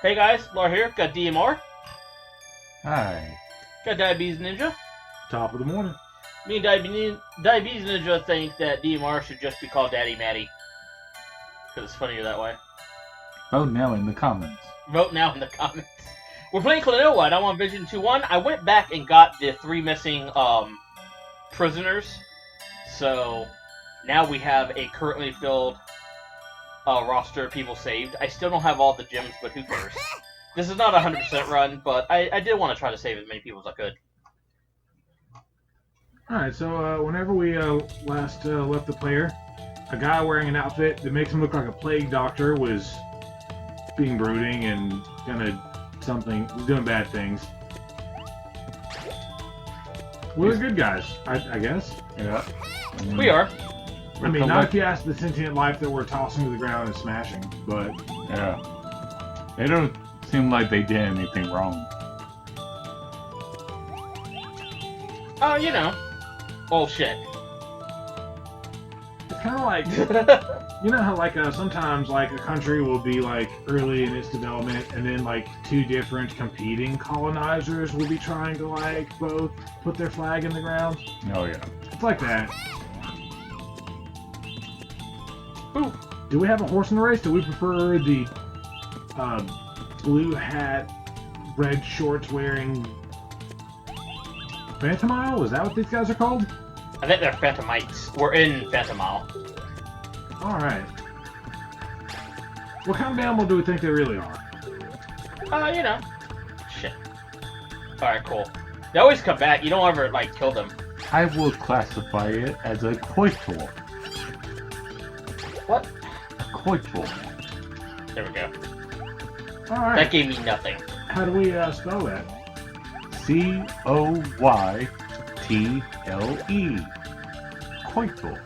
Hey guys, Laura here. Got DMR. Hi. Got Diabetes Ninja. Top of the morning. Me and Diabetes Ninja think that DMR should just be called Daddy Matty. Because it's funnier that way. Vote now in the comments. Vote now in the comments. We're playing Klonoa. I'm on Vision 2-1. I went back and got the 3 missing prisoners. So now we have a currently filled roster of people saved. I still don't have all the gems, but who cares? This is not a 100% run, but I did want to try to save as many people as I could. Alright, so whenever we last left the player, a guy wearing an outfit that makes him look like a plague doctor was being brooding and doing bad things. We're good guys, I guess. Yeah. We are. I mean, not if you ask the sentient life that we're tossing to the ground and smashing, but... Yeah. They don't seem like they did anything wrong. Oh, you know. Bullshit. It's kind of like... You know how, like, sometimes, like, a country will be, like, early in its development, and then, like, 2 different competing colonizers will be trying to, like, both put their flag in the ground? Oh, yeah. It's like that. Ooh. Do we have a horse in the race? Do we prefer the blue hat, red shorts wearing Phantom Isle? Is that what these guys are called? I think they're Phantomites. We're in Phantom Isle. Alright. What kind of animal do we think they really are? You know. Shit. Alright, cool. They always come back. You don't ever, like, kill them. I will classify it as a coital. What? A coital. There we go. Alright. That gave me nothing. How do we spell that? C-O-Y-T-L-E. Coital.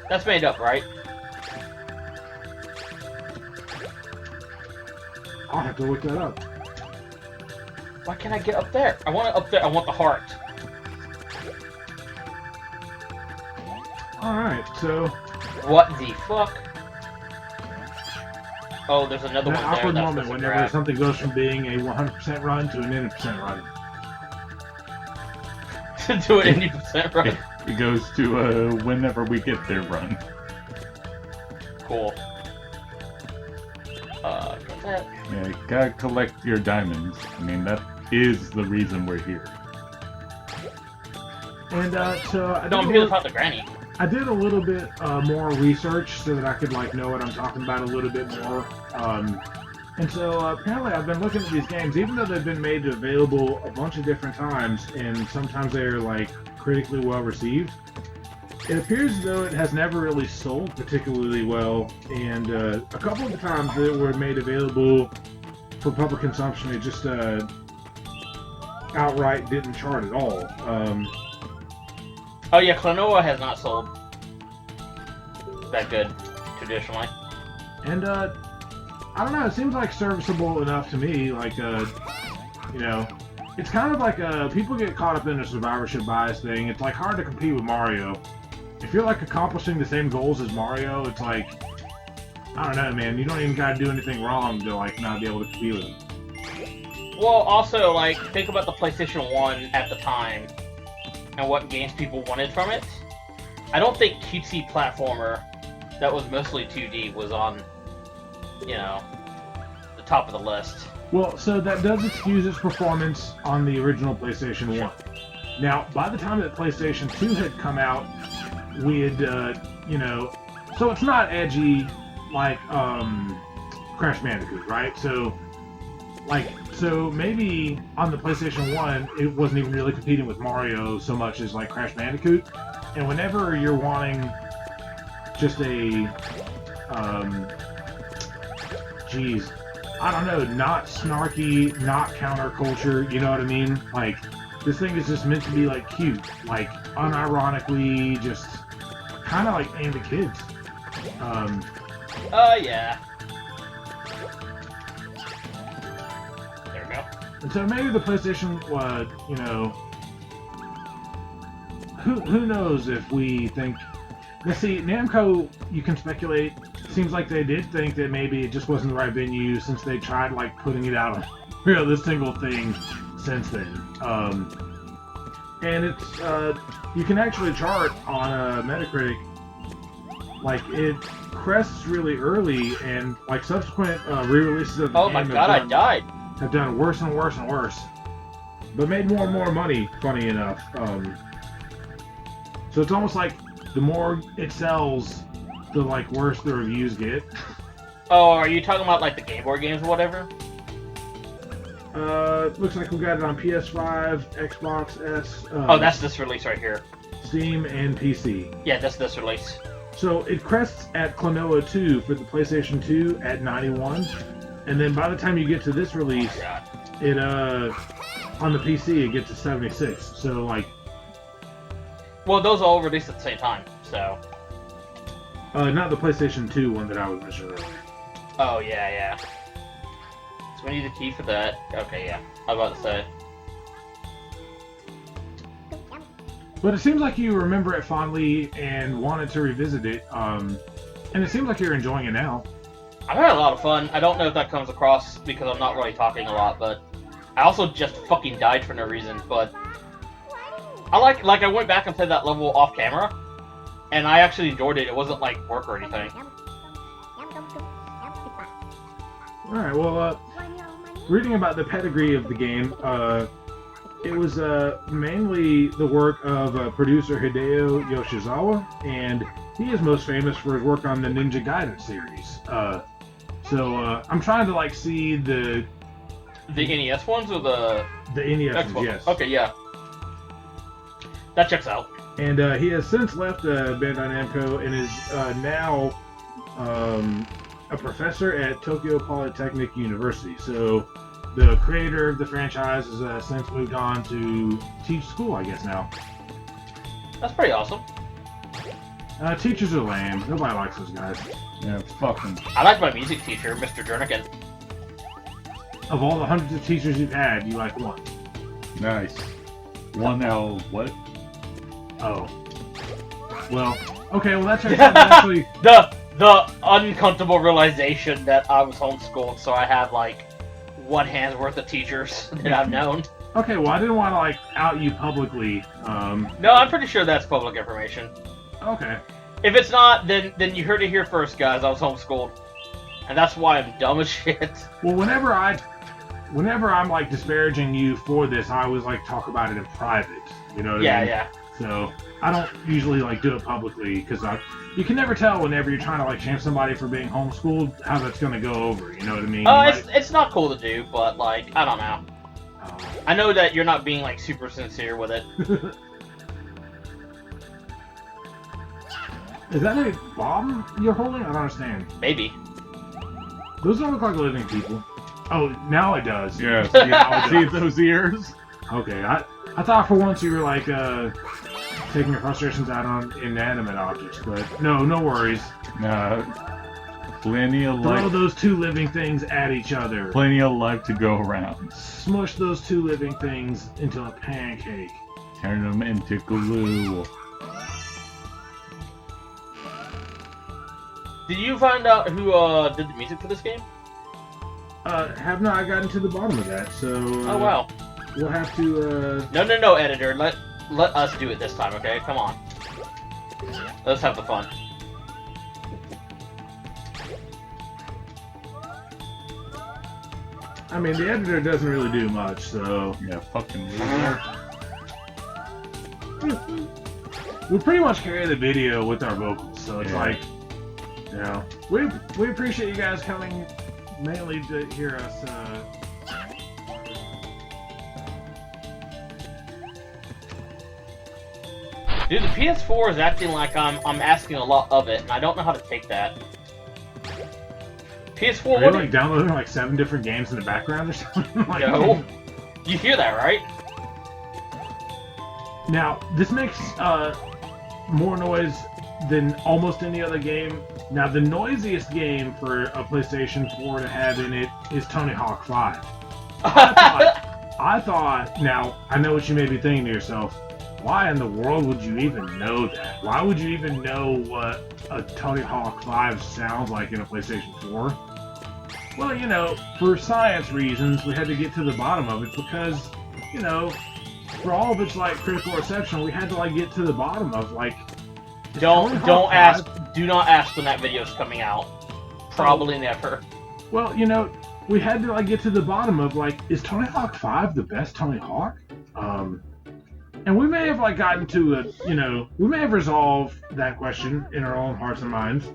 That's made up, right? I'll have to look that up. Why can't I get up there? I want it up there. I want the heart. Alright, so... What the fuck? Oh, there's another that one there. awkward That's moment supposed to whenever grab. something goes from being a 100% run to an 80% run. To an 80% run. It goes to whenever we get there run. Cool. Got that. Yeah, you gotta collect your diamonds. I mean, that is the reason we're here. And so I No, I'm here to talk to Granny. I did a little bit more research so that I could like know what I'm talking about a little bit more. And so apparently I've been looking at these games, even though they've been made available a bunch of different times, and sometimes they're like critically well received. It appears as though it has never really sold particularly well, and a couple of the times that were made available for public consumption, it just outright didn't chart at all. Oh yeah, Klonoa has not sold that good, traditionally. And, I don't know, it seems like serviceable enough to me, like, you know, it's kind of like, people get caught up in a survivorship bias thing. It's, like, hard to compete with Mario. If you're, like, accomplishing the same goals as Mario, it's like, I don't know, man, you don't even gotta do anything wrong to, like, not be able to compete with him. Well, also, like, think about the PlayStation 1 at the time, and what games people wanted from it. I don't think cutesy platformer that was mostly 2D was on, you know, the top of the list. Well, so that does excuse its performance on the original PlayStation 1. Now, by the time that PlayStation 2 had come out, we had, you know, so it's not edgy like Crash Bandicoot, right? So, like, so maybe on the PlayStation 1, it wasn't even really competing with Mario so much as like Crash Bandicoot. And whenever you're wanting just a, geez, I don't know, not snarky, not counterculture, you know what I mean? Like, this thing is just meant to be like cute, like unironically, just kind of like aimed at kids. Yeah. There we go. And so maybe the PlayStation, you know, who knows if we think... Let's see, Namco, you can speculate, seems like they did think that maybe it just wasn't the right venue since they tried like putting it out on this single thing since then. And it's you can actually chart on Metacritic. Like it crests really early, and like subsequent re-releases of the Oh game my god, I died. have done worse and worse and worse, but made more and more money. Funny enough, so it's almost like the more it sells, the like worse the reviews get. Oh, are you talking about like the Game Boy games or whatever? Looks like we got it on PS5, Xbox S. Oh, that's this release right here. Steam and PC. Yeah, that's this release. So it crests at Klonoa 2 for the PlayStation 2 at 91, and then by the time you get to this release, Oh god. it on the PC it gets to 76. So like, Well, those all released at the same time, so. not the PlayStation 2 one that I was mentioning earlier. Oh yeah, yeah. So we need a key for that. Okay, yeah. I was about to say. But it seems like you remember it fondly and wanted to revisit it, and it seems like you're enjoying it now. I've had a lot of fun. I don't know if that comes across because I'm not really talking a lot, but I also just fucking died for no reason. But I like I went back and played that level off camera, and I actually enjoyed it. It wasn't like work or anything. Alright, well, reading about the pedigree of the game, it was mainly the work of producer Hideo Yoshizawa, and he is most famous for his work on the Ninja Gaiden series. So I'm trying to like see the NES ones or the NES Xbox? ones, yes. Okay, yeah. That checks out. And he has since left Bandai Namco and is now a professor at Tokyo Polytechnic University. So the creator of the franchise has since moved on to teach school, I guess, now. That's pretty awesome. Teachers are lame. Nobody likes those guys. Yeah, fuck them. I like my music teacher, Mr. Jernigan. Of all the hundreds of teachers you've had, you like one. Nice. One L, what? Oh. Well, okay, well that's actually... The uncomfortable realization that I was homeschooled, so I have like one hand's worth of teachers that I've known. Okay, well I didn't want to like out you publicly. No, I'm pretty sure that's public information. Okay. If it's not, then you heard it here first, guys. I was homeschooled, and that's why I'm dumb as shit. Well, whenever I'm like disparaging you for this, I always like talk about it in private. You know what I mean? Yeah. So I don't usually like do it publicly because you can never tell whenever you're trying to like shame somebody for being homeschooled how that's gonna go over. You know what I mean? It's not cool to do, but like I don't know. I know that you're not being like super sincere with it. Is that a bomb you're holding? I don't understand. Maybe. Those don't look like living people. Oh, now it does. Yes. Now it See does. those ears? Okay, I thought for once you were like taking your frustrations out on inanimate objects, but no worries. Nah. Plenty of Throw life. those two living things at each other. Plenty of life to go around. Smush those two living things into a pancake. Turn them into glue. Did you find out who did the music for this game? Have not gotten to the bottom of that, so Oh wow. we'll have to No, editor. Let us do it this time, okay? Come on. Let's have the fun. I mean, the editor doesn't really do much, so Yeah, fucking loser. we pretty much carry the video with our vocals, so it's Yeah. like, you know, we appreciate you guys coming mainly to hear us. Dude, the PS4 is acting like I'm asking a lot of it, and I don't know how to take that. PS4, Are you what? like downloading like 7 different games in the background or something? Like, No. You hear that, right? Now, this makes more noise than almost any other game. Now, the noisiest game for a PlayStation 4 to have in it is Tony Hawk 5. I thought, now, I know what you may be thinking to yourself. Why in the world would you even know that? Why would you even know what a Tony Hawk 5 sounds like in a PlayStation 4? Well, you know, for science reasons, we had to get to the bottom of it because, you know, for all of its like critical reception, we had to like get to the bottom of like. Don't ask. Do not ask when that video's coming out. Probably never. Well, you know, we had to like get to the bottom of like, is Tony Hawk 5 the best Tony Hawk? And we may have like gotten to a, you know, we may have resolved that question in our own hearts and minds.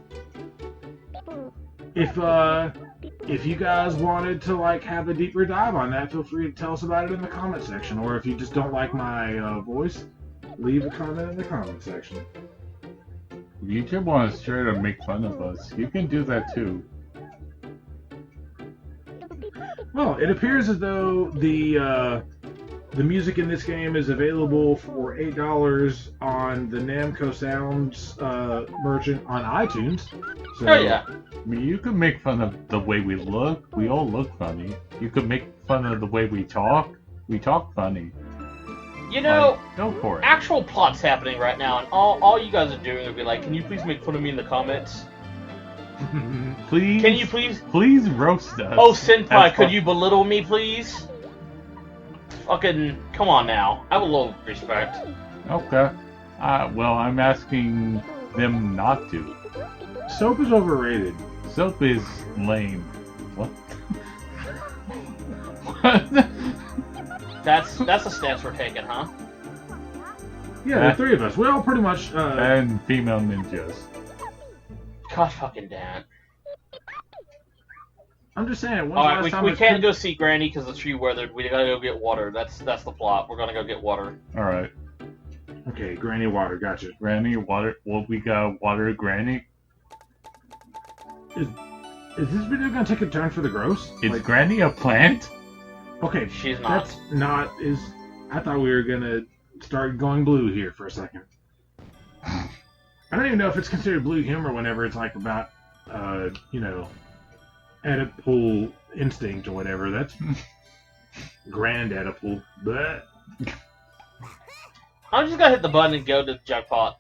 If you guys wanted to like have a deeper dive on that, feel free to tell us about it in the comment section. Or if you just don't like my voice, leave a comment in the comment section. If you just want to straight up make fun of us, you can do that too. Well, it appears as though the music in this game is available for $8 on the Namco Sounds merchant on iTunes. So, Oh yeah. I mean, you could make fun of the way we look. We all look funny. You could make fun of the way we talk. We talk funny. You know, like, go for it. Actual plot's happening right now, and all you guys are doing will be like, can you please make fun of me in the comments? Please. Can you please? Please roast us. Oh, Senpai, could you belittle me, please? Fucking, come on now. I have a little respect. Okay. Well, I'm asking them not to. Soap is overrated. Soap is lame. What? What? That's a stance we're taking, huh? Yeah, there are three of us. We all pretty much. And female ninjas. God fucking damn it. I'm just saying. Alright, we can't go see Granny because the tree weathered. We gotta go get water. That's the plot. We're gonna go get water. Alright. Okay, Granny water. Gotcha. Granny water. Well, we got water Granny. Is this video gonna take a turn for the gross? Is Granny a plant? Okay, she's not. That's not. I thought we were gonna start going blue here for a second. I don't even know if it's considered blue humor whenever it's like about, you know, Oedipal instinct or whatever. That's grand Oedipal. But I'm just gonna hit the button and go to Jugpot.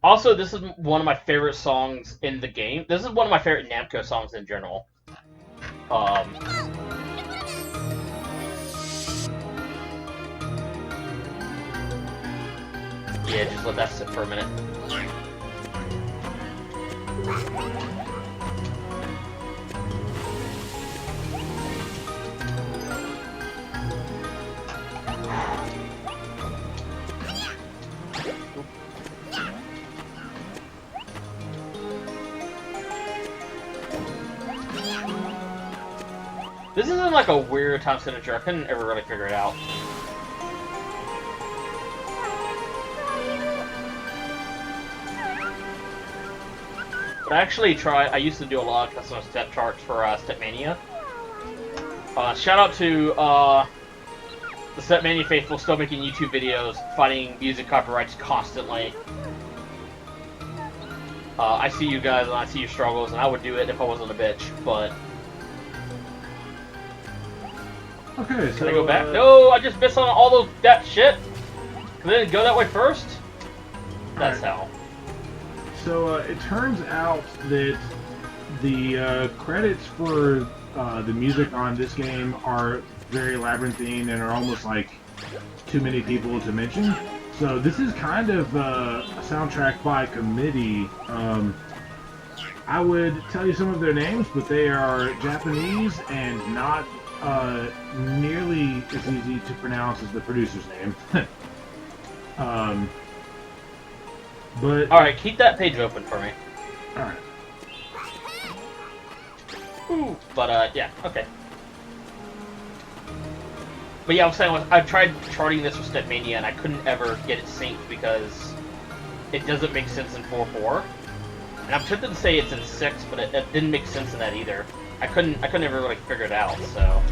Also, this is one of my favorite songs in the game. This is one of my favorite Namco songs in general. Yeah, just let that sit for a minute. This isn't like a weird time signature. I couldn't ever really figure it out. But I actually I used to do a lot of custom step charts for Stepmania. Shout out to the Stepmania faithful, still making YouTube videos, fighting music copyrights constantly. I see you guys and I see your struggles, and I would do it if I wasn't a bitch, but... okay, so... Can I go back? No, I just missed on all that shit! Can I go that way first? That's how. So, it turns out that the credits for the music on this game are very labyrinthine and are almost like too many people to mention. So this is kind of a soundtrack by committee. I would tell you some of their names, but they are Japanese and not nearly as easy to pronounce as the producer's name. But alright, keep that page open for me. Alright. But, yeah, okay. But yeah, I was saying, I tried charting this with Stepmania, and I couldn't ever get it synced because it doesn't make sense in 4.4. And I'm tempted to say it's in 6, but it didn't make sense in that either. I couldn't ever really figure it out, so...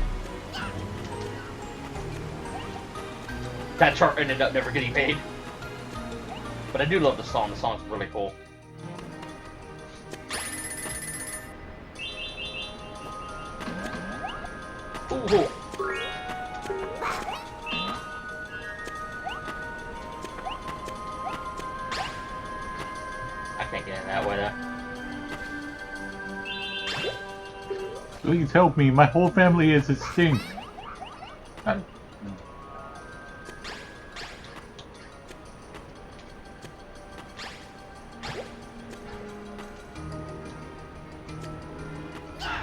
That chart ended up never getting made. But I do love the song. The song's really cool. Ooh. Please help me. My whole family is extinct.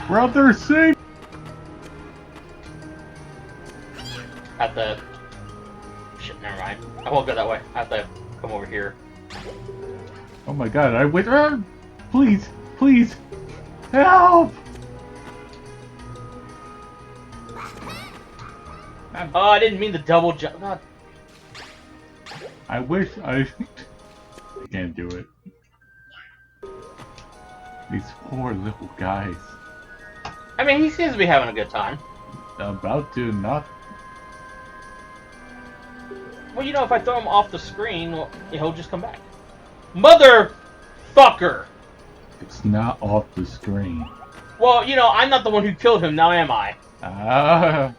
Brother, save! At the... Shit, never mind. I won't go that way. I have to come over here. Oh my god, I went. Please, please, help! Oh, I didn't mean the double jump. God. I wish I can't do it. These poor little guys. I mean, he seems to be having a good time. About to not. Well, you know, if I throw him off the screen, well, he'll just come back. Motherfucker! It's not off the screen. Well, you know, I'm not the one who killed him, now am I? Ah.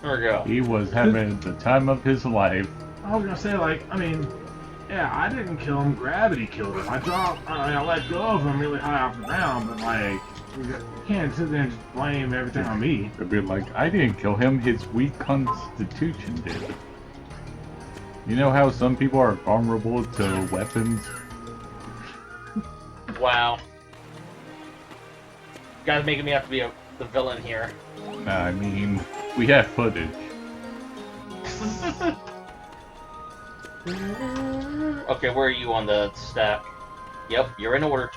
There we go. He was having the time of his life. I was gonna say, like, I mean, yeah, I didn't kill him. Gravity killed him. I let go of him really high off the ground, but like, you can't sit there and just blame everything on me. It'd be like, I didn't kill him. His weak constitution did. You know how some people are vulnerable to weapons? Wow. You guys making me have to be the villain here. I mean, we have footage. Okay, where are you on the stack? Yep, you're in order.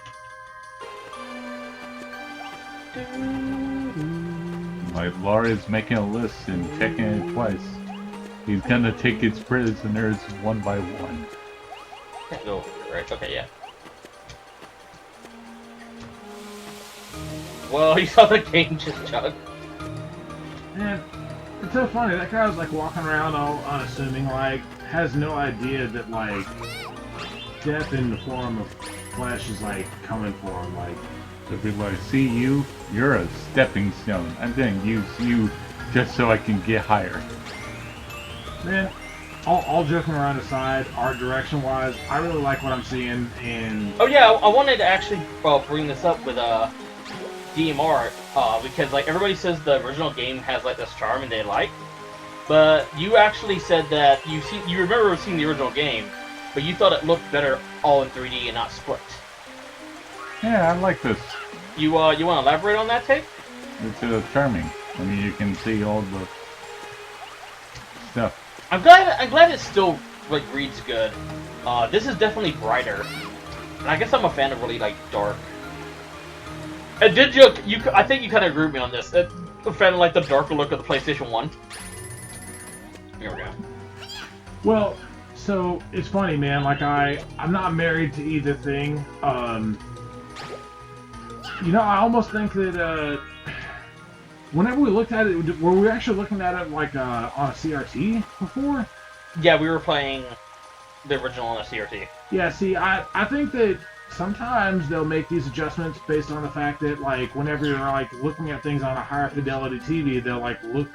Like, Laura's making a list and checking it twice. He's gonna take his prisoners one by one. Can't go over here, right? Okay, yeah. Well, you saw the game just chug. Man, it's so funny. That guy was like walking around all unassuming, like, has no idea that, like, death in the form of flesh is, like, coming for him, like. So people like, see you? You're a stepping stone. I'm gonna use you just so I can get higher. Man, all joking around aside, art direction-wise, I really like what I'm seeing, and... Oh yeah, I wanted to actually bring this up with DMR, because like everybody says the original game has like this charm and they like, but you actually said that you remember seeing the original game, but you thought it looked better all in 3D and not split. Yeah, I like this. You want to elaborate on that, take? It's charming. I mean, you can see all the stuff. I'm glad it still like reads good. This is definitely brighter, and I guess I'm a fan of really like dark. And did you? I think you kind of agree with me on this. A fan of like the darker look of the PlayStation 1. Here we go. Well, so, it's funny, man, like, I'm not married to either thing. You know, I almost think that, whenever we looked at it, were we actually looking at it, like, on a CRT before? Yeah, we were playing the original on a CRT. Yeah, see, I think that sometimes they'll make these adjustments based on the fact that, like, whenever you're, like, looking at things on a higher fidelity TV, they'll, like, look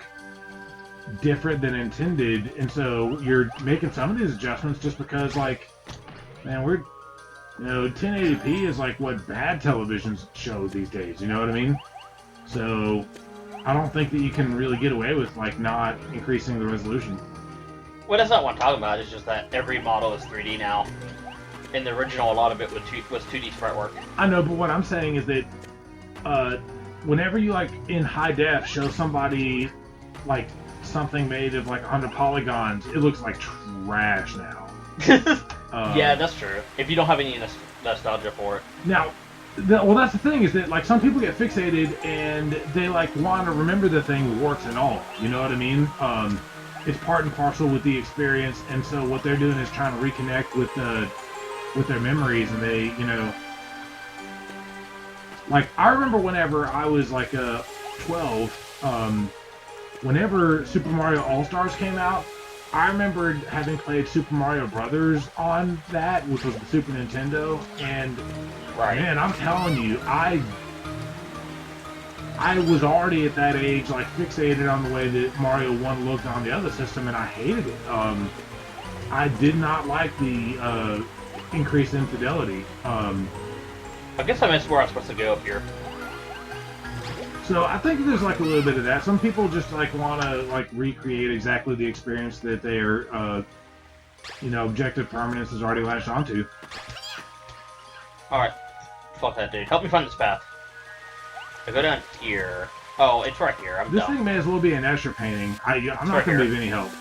different than intended, and so you're making some of these adjustments just because, like, man, we're, you know, 1080p is, like, what bad televisions show these days, you know what I mean? So, I don't think that you can really get away with, like, not increasing the resolution. Well, that's not what I'm talking about. It's just that every model is 3D now. In the original, a lot of it was 2D sprite work. I know, but what I'm saying is that whenever you, like, in high def show somebody, like, something made of, like, 100 polygons, it looks like trash now. Yeah, that's true. If you don't have any nostalgia for it. Now, well, that's the thing, is that, like, some people get fixated and they, like, want to remember the thing warts and all. You know what I mean? It's part and parcel with the experience, and so what they're doing is trying to reconnect with their memories, and they, you know, like, I remember whenever I was, like, 12, whenever Super Mario All-Stars came out, I remembered having played Super Mario Brothers on that, which was the Super Nintendo, and man, I'm telling you, I was already at that age, like, fixated on the way that Mario 1 looked on the other system, and I hated it. I did not like the increase in fidelity. I guess I missed where I was supposed to go up here. So I think there's like a little bit of that. Some people just like want to like recreate exactly the experience that they are, objective permanence is already latched onto. Alright. Fuck that dude. Help me find this path. I go down here. Oh, it's right here. I'm This dumb. thing may as well be an Escher painting. I'm not going to be of any help.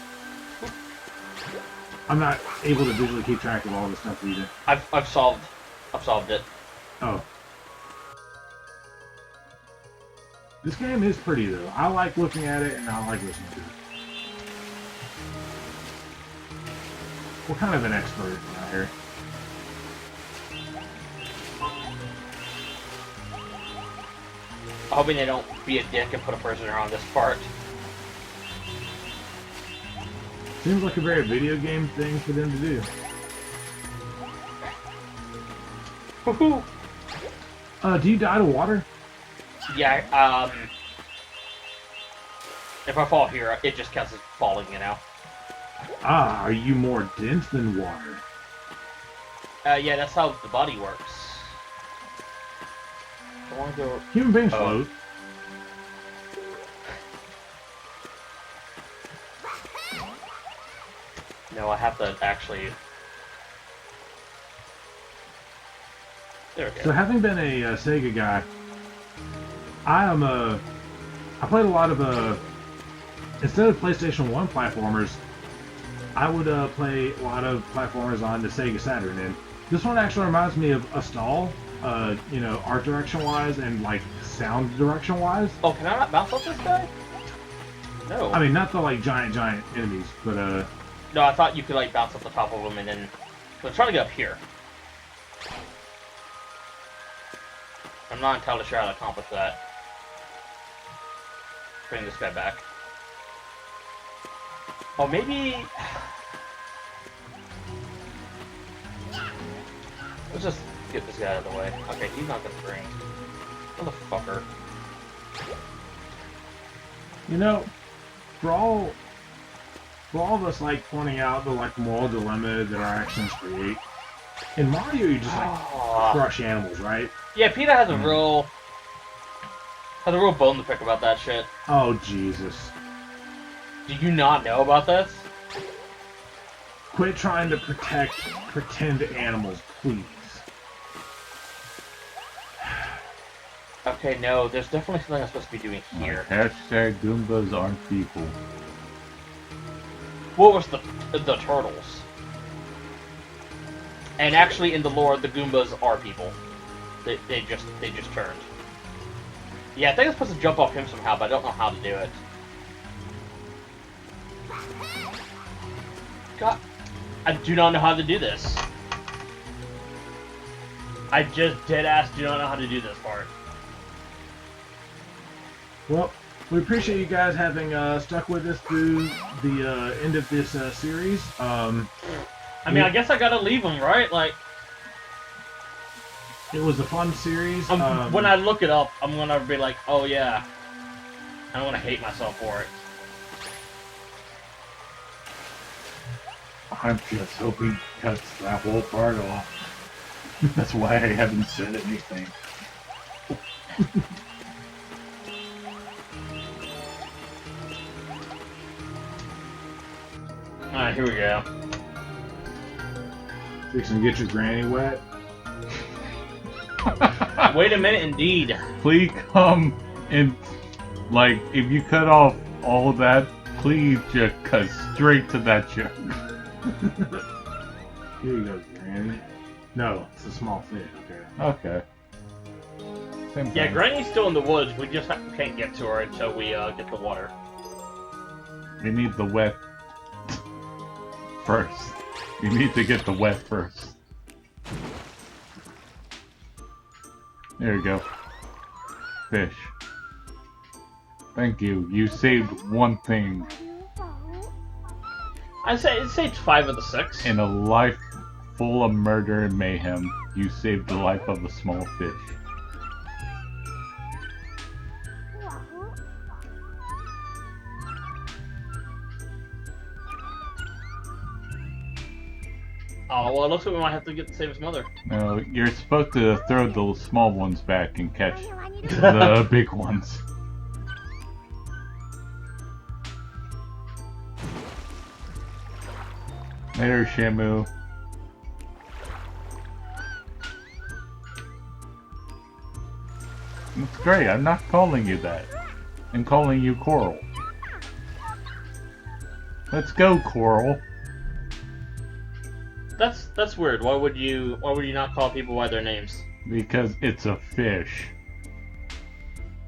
I'm not able to visually keep track of all the stuff either. I've solved it. Oh. This game is pretty though. I like looking at it and I like listening to it. We're kind of an expert out here. Hoping they don't be a dick and put a prisoner on this part. Seems like a very video game thing for them to do. Woohoo! Do you die to water? Yeah, if I fall here, it just counts as falling, you know? Ah, are you more dense than water? Yeah, that's how the body works. I wanna go... Human beings float. No, I have to actually... There we go. So having been a Sega guy, I played a lot of instead of PlayStation 1 platformers, I would play a lot of platformers on the Sega Saturn, and this one actually reminds me of a stall, art direction wise and like sound direction wise. Oh, can I not bounce off this guy? No. I mean, not the like giant enemies, but No, I thought you could like bounce off the top of them and then... I'm trying to get up here. I'm not entirely sure how to accomplish that. Bring this guy back. Oh, maybe... Let's just get this guy out of the way. Okay, he's not gonna bring... Motherfucker. for all of us like pointing out the like moral dilemma that our actions create, in Mario you just like crush animals, right? Yeah, PETA has a real bone to pick about that shit. Oh Jesus. Do you not know about this? Quit trying to protect pretend animals, please. Okay, no, there's definitely something I'm supposed to be doing here. Hashtag Goombas aren't people. What was the turtles? And actually, in the lore, the Goombas are people. They just turned. Yeah, I think I'm supposed to jump off him somehow, but I don't know how to do it. God, I do not know how to do this. I just deadass do not know how to do this part. Well, we appreciate you guys having stuck with us through the end of this series. I mean, I guess I gotta leave them, right? Like, it was a fun series. when I look it up, I'm gonna be like, oh yeah. I'm gonna hate myself for it. I'm just hoping he cuts that whole part off. That's why I haven't said anything. Alright, here we go. Fixing to get your granny wet. Wait a minute, indeed. Please come and, like, if you cut off all that, please just cut straight to that joke. Here you go, granny. No, it's a small fish. Okay. Same Yeah, thing. Granny's still in the woods. We just can't get to her until we get the water. We need the wet first. You need to get the wet first. There you go. Fish. Thank you. You saved one thing I'd say it saved 5 of the 6. in a life full of murder and mayhem. You saved the life of a small fish. Oh, well, it looks like we might have to get to save his mother. No, you're supposed to throw the small ones back and catch the big ones. Later, Shamu. That's great. I'm not calling you that. I'm calling you Coral. Let's go, Coral. That's weird. Why would you not call people by their names? Because it's a fish.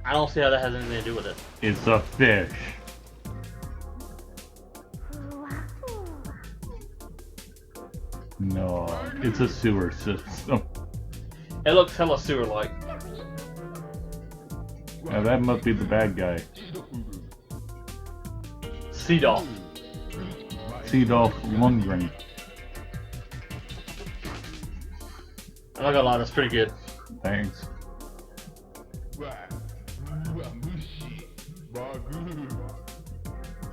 I don't see how that has anything to do with it. It's a fish. No, it's a sewer system. It looks hella sewer-like. Now that must be the bad guy. Seedolf. Seedolf Lundgren. I'm not gonna lie, that's pretty good. Thanks.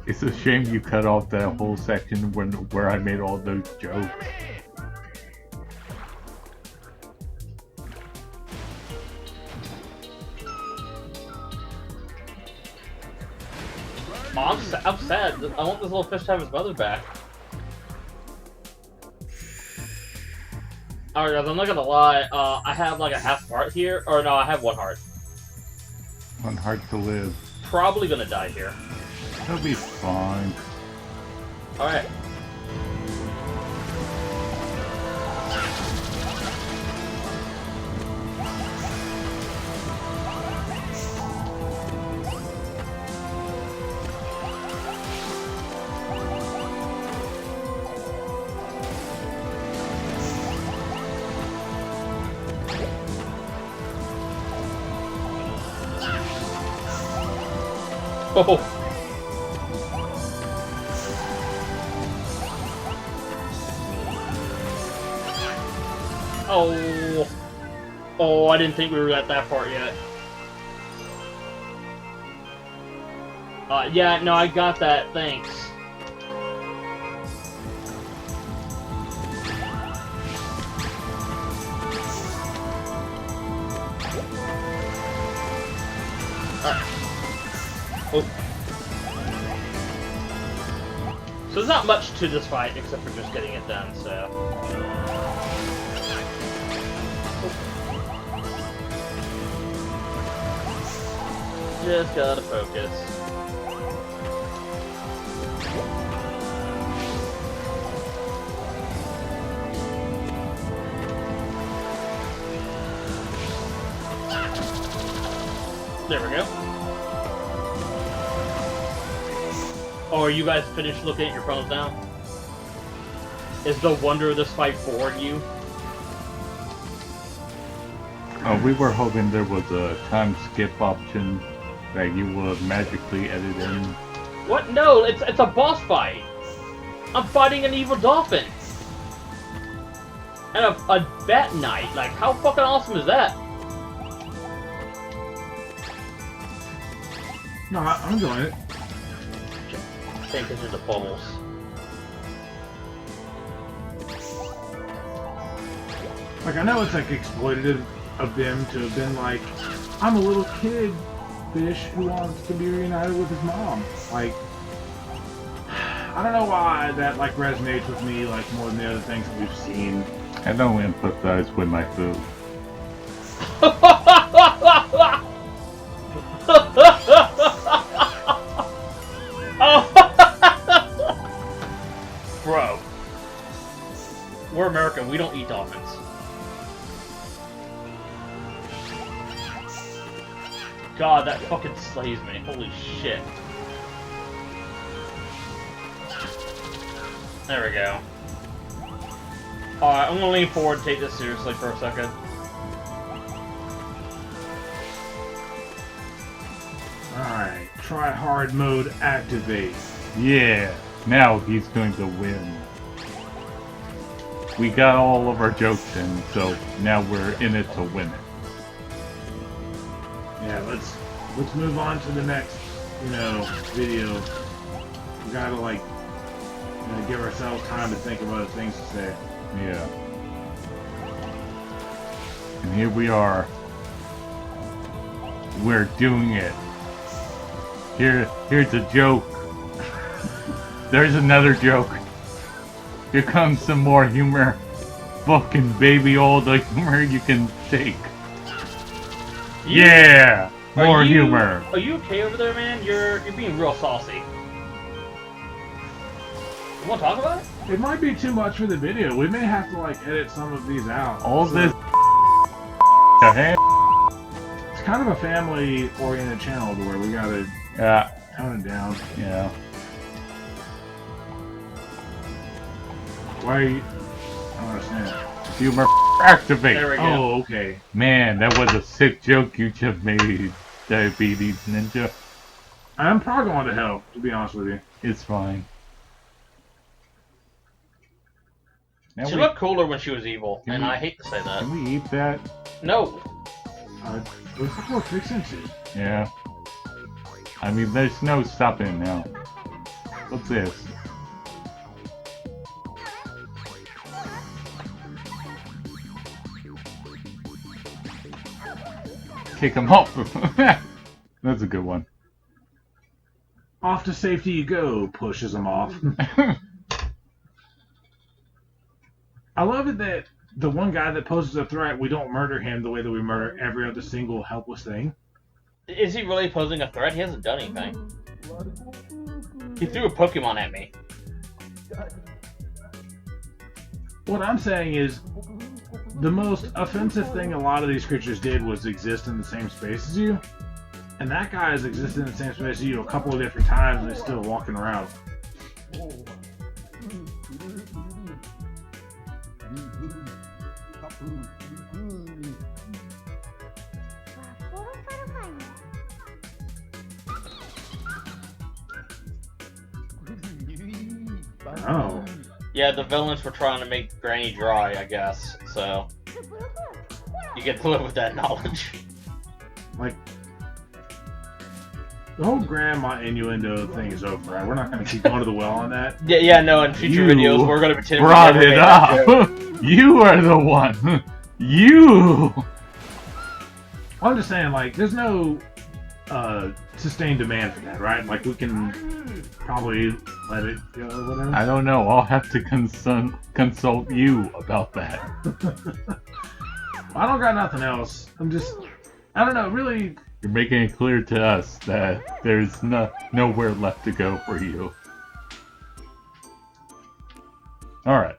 It's a shame you cut off that whole section where I made all those jokes. I'm sad. I want this little fish to have his mother back. Alright guys, I'm not gonna lie, I have like a half heart here. Or no, I have one heart. One heart to live. Probably gonna die here. He'll be fine. Alright. Oh. Oh. Oh, I didn't think we were at that part yet. Yeah, no, I got that, thanks. Oh. So there's not much to this fight except for just getting it done, so... Just gotta focus. There we go. Oh, are you guys finished looking at your phones now? Is the wonder of this fight boring you? We were hoping there was a time skip option that you would magically edit in. What? No, it's a boss fight. I'm fighting an evil dolphin. And a bat knight. Like, how fucking awesome is that? No, I'm enjoying it. Pay attention to bubbles. Like, I know it's like exploitative of them to have been like, I'm a little kid fish who wants to be reunited with his mom. Like, I don't know why that like resonates with me like more than the other things that we've seen. I don't empathize with my food. Bro. We're American, we don't eat dolphins. God, that fucking slays me. Holy shit. There we go. Alright, I'm gonna lean forward and take this seriously for a second. Alright, try hard mode activate. Yeah, now he's going to win. We got all of our jokes in, so now we're in it to win it. Yeah, let's move on to the next, video. We gotta like, give ourselves time to think of other things to say. Yeah. And here we are. We're doing it. Here's a joke. There's another joke. Here comes some more humor. Fucking baby all the humor you can take. Yeah! More humor. Are you okay over there, man? You're being real saucy. You want to talk about it? It might be too much for the video. We may have to like edit some of these out. All this It's kind of a family-oriented channel to where we gotta tone it down. Yeah. Why are you... I don't understand. Humor activate. There we go. Oh, okay. Man, that was a sick joke you just made, Diabetes Ninja. I'm probably going to hell, to be honest with you. It's fine. Now She looked cooler when she was evil, and I hate to say that. Can we eat that? No. What's the more fix into? Yeah. I mean, there's no stopping now. What's this? Kick him off! That's a good one. Off to safety you go, pushes him off. I love it that the one guy that poses a threat, we don't murder him the way that we murder every other single helpless thing. Is he really posing a threat? He hasn't done anything. He threw a Pokemon at me. What I'm saying is, the most offensive thing a lot of these creatures did was exist in the same space as you. And that guy has existed in the same space as you a couple of different times and is still walking around. Oh. Yeah, the villains were trying to make Granny dry, I guess. So you get to live with that knowledge. Like, the whole grandma innuendo thing is over, right? We're not going to keep going to the well on that. Yeah, no, in future videos we're going to pretend we brought never it made that joke. up! You are the one! You! I'm just saying, like, there's no sustained demand for that, right? Like, we can probably let it go or whatever. I don't know, I'll have to consult you about that. I don't got nothing else. I'm just, I don't know, really. You're making it clear to us that there's nowhere left to go for you. Alright.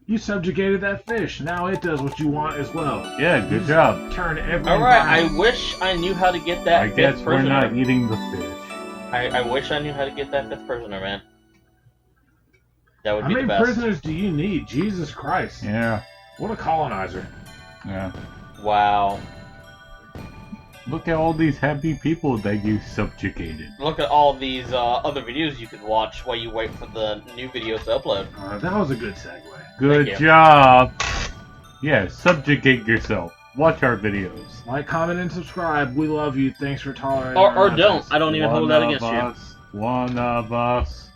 You subjugated that fish. Now it does what you want as well. Yeah, good job. Turn every Alright, I environment. wish I knew how to get that I fifth guess we're prisoner. not eating the fish. I wish I knew how to get that fifth prisoner, man. That would How be the many best. prisoners do you need? Jesus Christ. Yeah, What a colonizer. yeah. Wow. Look at all these happy people that you subjugated. Look at all these other videos you can watch while you wait for the new videos to upload. That was a good segue. Good Thank you. job! Yeah, subjugate yourself. Watch our videos. Like, comment, and subscribe. We love you. Thanks for tolerating Or our don't. nonsense. I don't even hold that against you. One of us.